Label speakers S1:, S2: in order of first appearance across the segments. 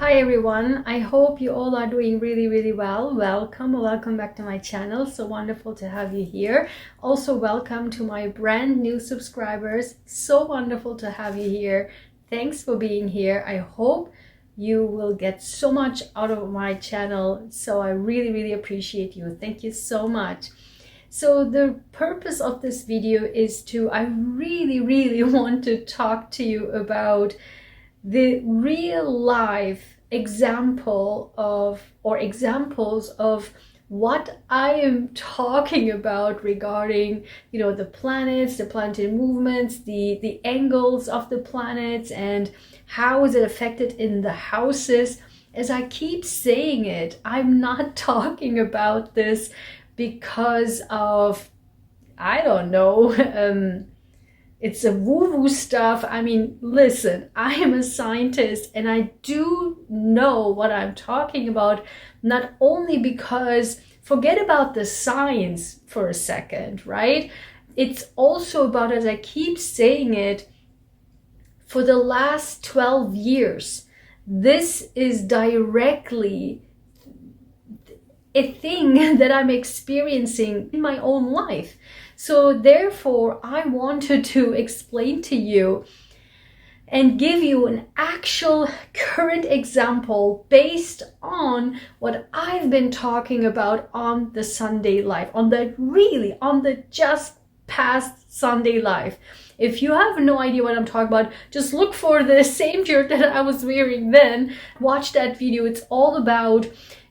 S1: Hi everyone, I hope you all are doing really well. Welcome back to my channel. So wonderful to have you here. Also welcome to my brand new subscribers. So wonderful to have you here. Thanks for being here. I hope you will get so much out of my channel. So I really appreciate you. Thank you so much. So the purpose of this video is I really want to talk to you about the real life example of, or examples of, what I am talking about regarding, the planets, the planetary movements, the angles of the planets, and how is it affected in the houses. As I keep saying it, I'm not talking about this because of, I don't know, it's a woo-woo stuff. I mean, listen, I am a scientist and I do know what I'm talking about, not only because, forget about the science for a second, right? It's also about, as I keep saying it, for the last 12 years, this is directly a thing that I'm experiencing in my own life. So therefore, I wanted to explain to you and give you an actual current example based on what I've been talking about on the Sunday live, on the just past Sunday live. If you have no idea what I'm talking about, just look for the same shirt that I was wearing then. Watch that video. It's all about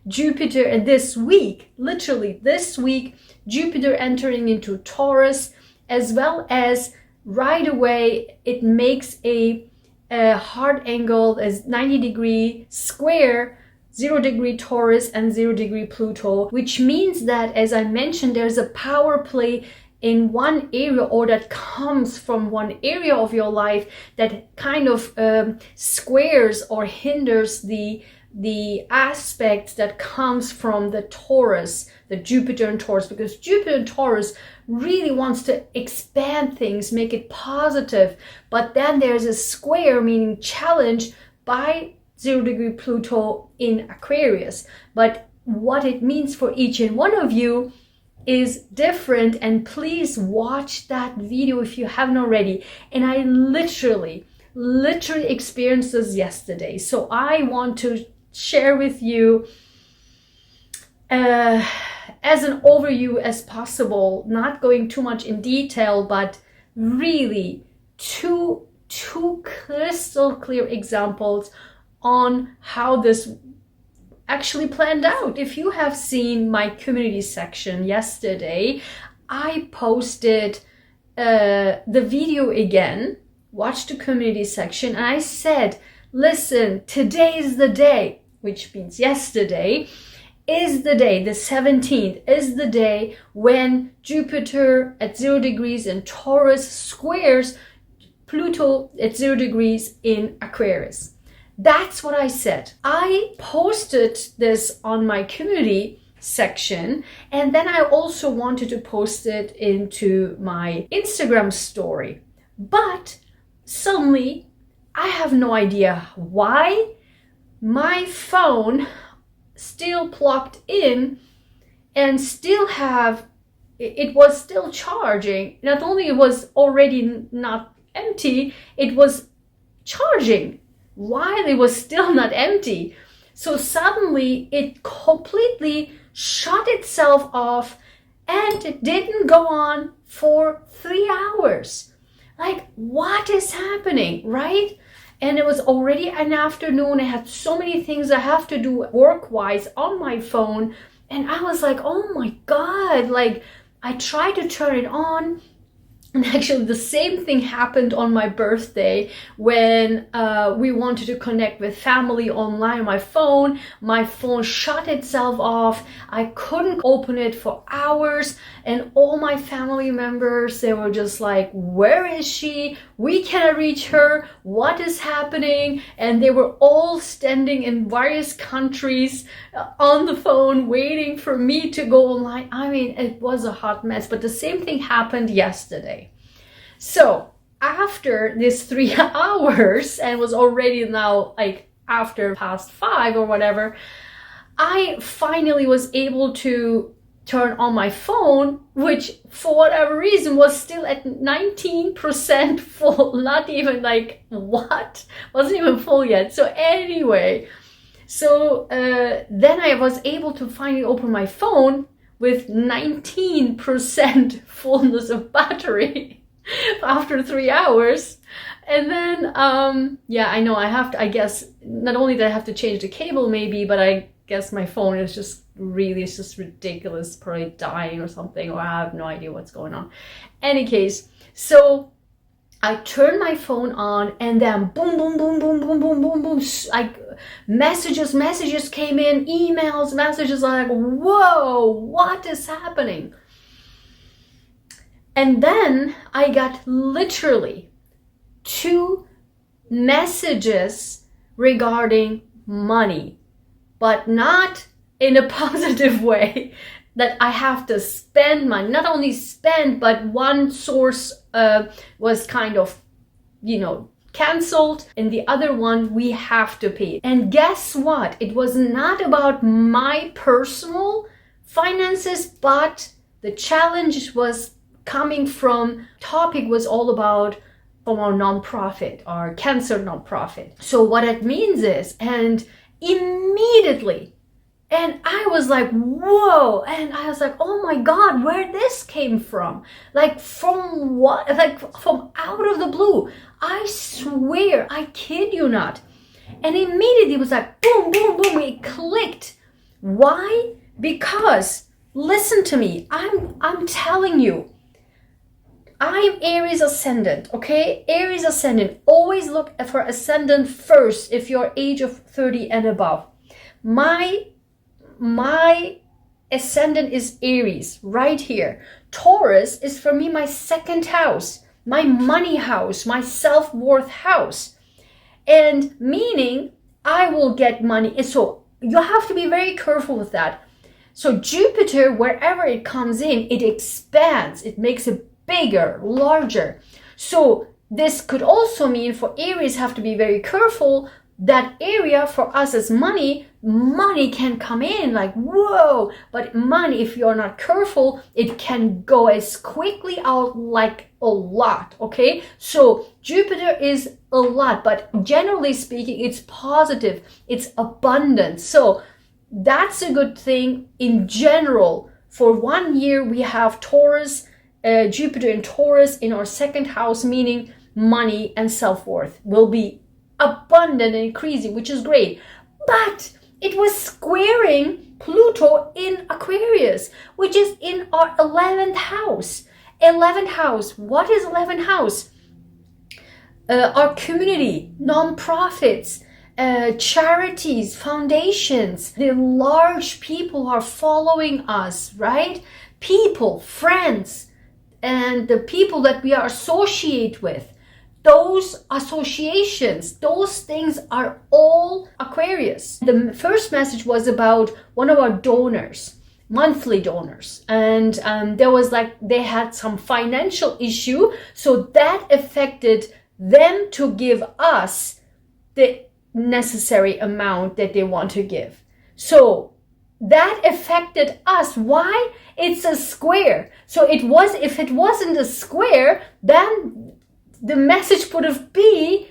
S1: Jupiter, and this week, literally this week, Jupiter entering into Taurus, as well as right away it makes a hard angle as 90-degree square, 0-degree Taurus and 0-degree Pluto, which means that, as I mentioned, there's a power play in one area, or that comes from one area of your life, that kind of squares or hinders the aspect that comes from the Taurus, the Jupiter and Taurus, because Jupiter and Taurus really wants to expand things, make it positive. But then there's a square, meaning challenge, by 0-degree Pluto in Aquarius. But what it means for each and one of you is different, and please watch that video if you haven't already. And I literally experienced this yesterday, so I want to share with you as an overview as possible, not going too much in detail, but really two crystal clear examples on how this actually planned out. If you have seen my community section yesterday, I posted the video again. Watch the community section, and I said, listen, today is the day, which means yesterday is the day, the 17th is the day when Jupiter at 0 degrees in Taurus squares Pluto at 0 degrees in Aquarius. That's what I said. I posted this on my community section, and then I also wanted to post it into my Instagram story. But suddenly, I have no idea why my phone still plugged in and it was still charging. Not only it was already not empty, it was charging while it was still not empty. So suddenly it completely shut itself off, and it didn't go on for 3 hours. Like, what is happening, right? And it was already an afternoon. I had so many things I have to do work-wise on my phone. And I was like, oh my God, like, I tried to turn it on. And actually the same thing happened on my birthday when we wanted to connect with family online. My phone shut itself off. I couldn't open it for hours, and all my family members, they were just like, where is she? We cannot reach her. What is happening? And they were all standing in various countries on the phone waiting for me to go online. I mean, it was a hot mess, but the same thing happened yesterday. So after this 3 hours, and was already now like after past 5 or whatever, I finally was able to turn on my phone, which for whatever reason was still at 19% full, not even like, what? Wasn't even full yet. So anyway, then I was able to finally open my phone with 19% fullness of battery after 3 hours. And then, I know I guess, not only did I have to change the cable maybe, but I guess my phone is just ridiculous, probably dying or something, or I have no idea what's going on. Any case, so I turned my phone on, and then boom, boom, boom, boom, boom, boom, boom, boom, like messages came in, emails, messages. I'm like, whoa, what is happening? And then I got literally 2 messages regarding money, but not in a positive way, that I have to spend money. Not only spend, but one source was kind of, canceled, and the other one we have to pay. And guess what? It was not about my personal finances, but the challenge was coming from, topic was all about from our nonprofit, our cancer nonprofit. So what it means is, and immediately, and I was like, whoa, and I was like, oh my God, where this came from? Like, from what? Like, from out of the blue. I swear, I kid you not. And immediately it was like, boom, boom, boom, it clicked. Why? Because, listen to me, I'm telling you, I'm Aries ascendant, okay? Aries ascendant. Always look for ascendant first if you're age of 30 and above. My ascendant is Aries, right here. Taurus is for me my second house, my money house, my self-worth house. And meaning I will get money. And so you have to be very careful with that. So Jupiter, wherever it comes in, it expands. It makes it bigger, larger. So this could also mean for Aries have to be very careful. That area for us as money can come in like, whoa, but money, if you're not careful, it can go as quickly out like a lot, okay? So Jupiter is a lot, but generally speaking, it's positive, it's abundant. So that's a good thing in general. For 1 year, we have Taurus, Jupiter in Taurus in our second house, meaning money and self-worth will be abundant and increasing, which is great. But it was squaring Pluto in Aquarius, which is in our 11th house. 11th house. What is 11th house? Our community, non-profits, charities, foundations. The large people are following us, right? People, friends, and the people that we are associated with. Those associations, those things are all Aquarius. The first message was about one of our donors, monthly donors. And there was they had some financial issue. So that affected them to give us the necessary amount that they want to give. So that affected us. Why? It's a square. So if it wasn't a square, then the message would have been,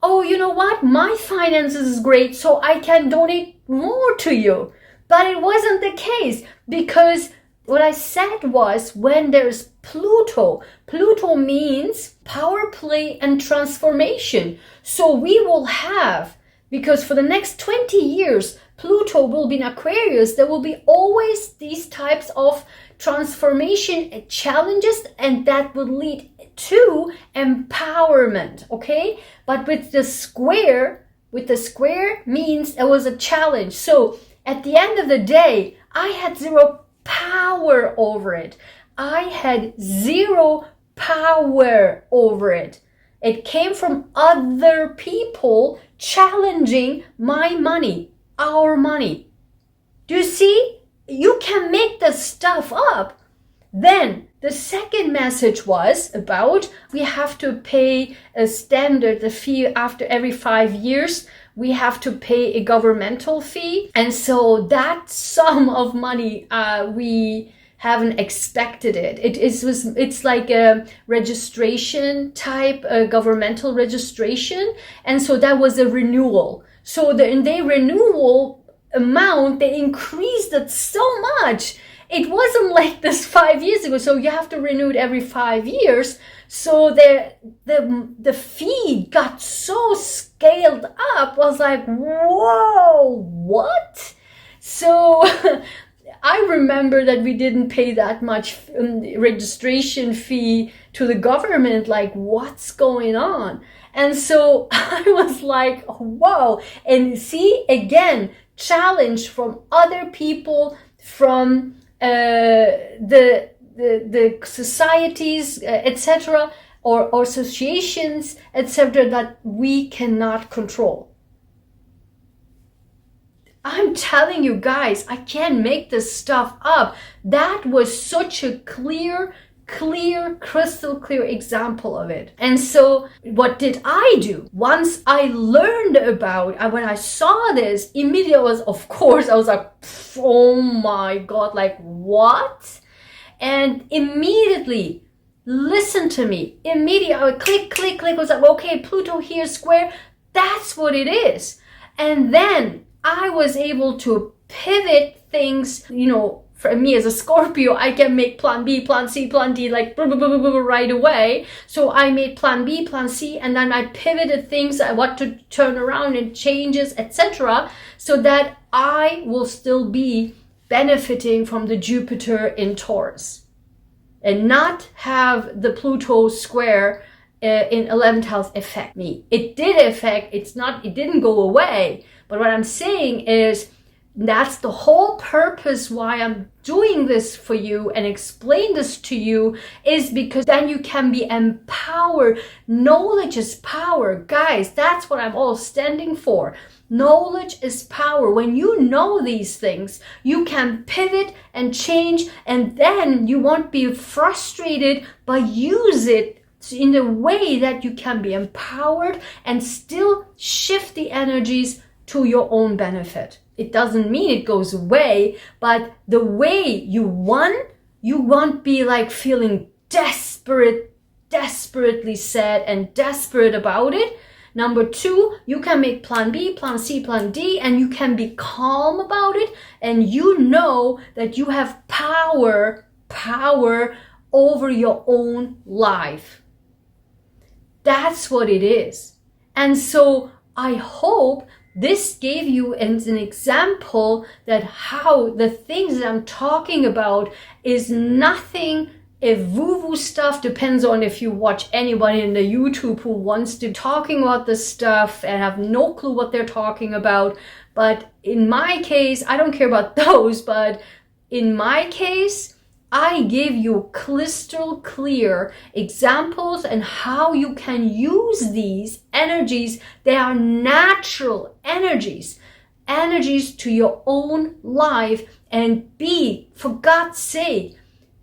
S1: oh, you know what? My finances is great, so I can donate more to you. But it wasn't the case, because what I said was, when there's Pluto means power play and transformation. So we will have, because for the next 20 years, Pluto will be in Aquarius, there will be always these types of transformation challenges, and that will lead to empowerment, okay? But with the square means it was a challenge. So at the end of the day, I had zero power over it. I had zero power over it. It came from other people challenging my money, our money. Do you see? You can make the stuff up. Then the second message was about we have to pay a standard, the fee after every 5 years, we have to pay a governmental fee. And so that sum of money, we haven't expected it. It's like a registration type, a governmental registration. And so that was a renewal. So in their renewal amount, they increased it so much. It wasn't like this 5 years ago. So you have to renew it every 5 years. So the fee got so scaled up. I was like, whoa, what? So I remember that we didn't pay that much registration fee to the government. Like, what's going on? And so I was like, whoa. And see, again, challenge from other people, from the societies, etc., or associations, etc., that we cannot control. I'm telling you guys, I can't make this stuff up. That was such a clear, crystal clear example of it. And so what did I do? Once I learned about, when I saw this, immediately I was like, oh my God, like what? And immediately, listen to me, immediately I would click, was like, okay, Pluto here, square, that's what it is. And then I was able to pivot things, for me as a Scorpio, I can make plan B, plan C, plan D, like right away. So I made plan B, plan C, and then I pivoted things, I want to turn around and changes, etc., so that I will still be benefiting from the Jupiter in Taurus and not have the Pluto square in 11th house affect me. It did affect, it didn't go away. But what I'm saying is, that's the whole purpose why I'm doing this for you and explain this to you, is because then you can be empowered. Knowledge is power. Guys, that's what I'm all standing for. Knowledge is power. When you know these things, you can pivot and change, and then you won't be frustrated, but use it in a way that you can be empowered and still shift the energies to your own benefit. It doesn't mean it goes away, but the way you won't be like feeling desperately sad and desperate about it. Number two, you can make plan B, plan C, plan D, and you can be calm about it. And you know that you have power over your own life. That's what it is. And so I hope this gave you an example that how the things that I'm talking about is nothing. If woo-woo stuff, depends on if you watch anybody in the YouTube who wants to talking about this stuff and have no clue what they're talking about. But in my case, I don't care about those, but in my case, I give you crystal clear examples and how you can use these energies. They are natural energies to your own life, and be, for God's sake,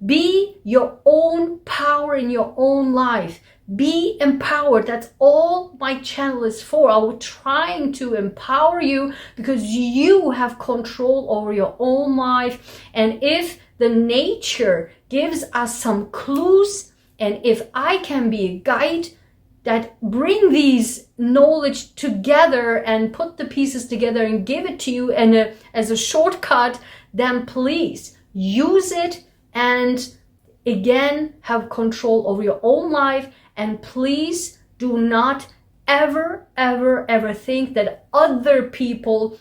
S1: be your own power in your own life. Be empowered. That's all my channel is for. I'm trying to empower you because you have control over your own life. And if the nature gives us some clues, and if I can be a guide that bring these knowledge together and put the pieces together and give it to you and as a shortcut, then please use it and again have control over your own life. And please do not ever think that other people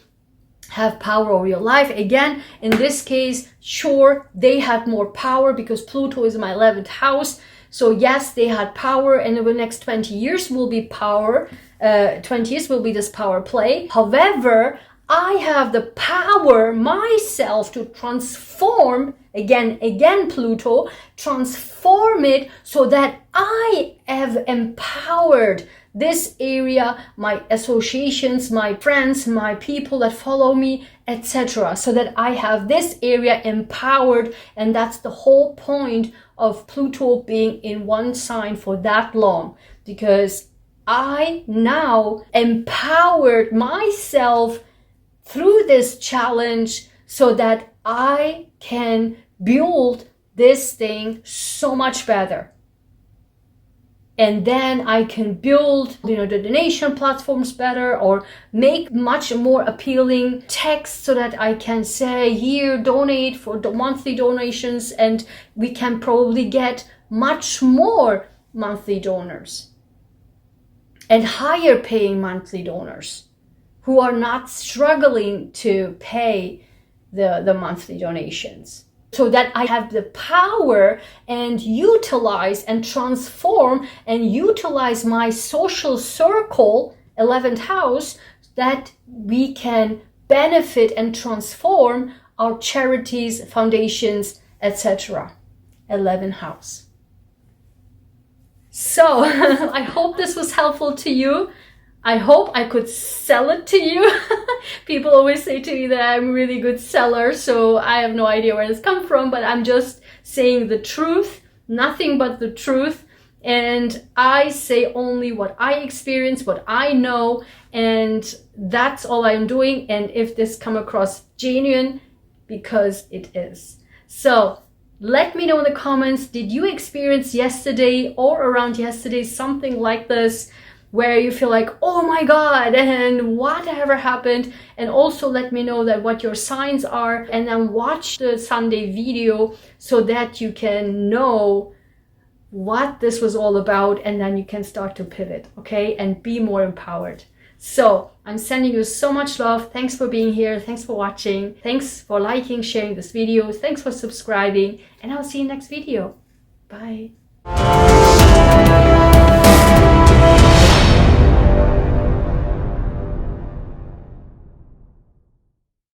S1: have power over your life. Again, in this case, sure, they had more power because Pluto is in my 11th house. So yes, they had power, and in the next 20 years will be power. 20 years will be this power play. However, I have the power myself to transform, again Pluto, transform it so that I have empowered this area, my associations, my friends, my people that follow me, etc. So that I have this area empowered, and that's the whole point of Pluto being in one sign for that long, because I now empowered myself through this challenge so that I can build this thing so much better. And then I can build, the donation platforms better, or make much more appealing text so that I can say, here, donate for the monthly donations, and we can probably get much more monthly donors and higher paying monthly donors who are not struggling to pay the monthly donations. So that I have the power and utilize and transform and utilize my social circle, 11th house, that we can benefit and transform our charities, foundations, etc. 11th house. So I hope this was helpful to you. I hope I could sell it to you. People always say to me that I'm a really good seller, so I have no idea where this comes from, but I'm just saying the truth, nothing but the truth. And I say only what I experience, what I know, and that's all I'm doing. And if this come across genuine, because it is. So let me know in the comments, did you experience yesterday or around yesterday something like this, where you feel like, oh my God, and whatever happened? And also let me know that what your signs are, and then watch the Sunday video so that you can know what this was all about, and then you can start to pivot, okay, and be more empowered. So I'm sending you so much love. Thanks for being here. Thanks for watching. Thanks for liking, sharing this video. Thanks for subscribing, and I'll see you next video. Bye.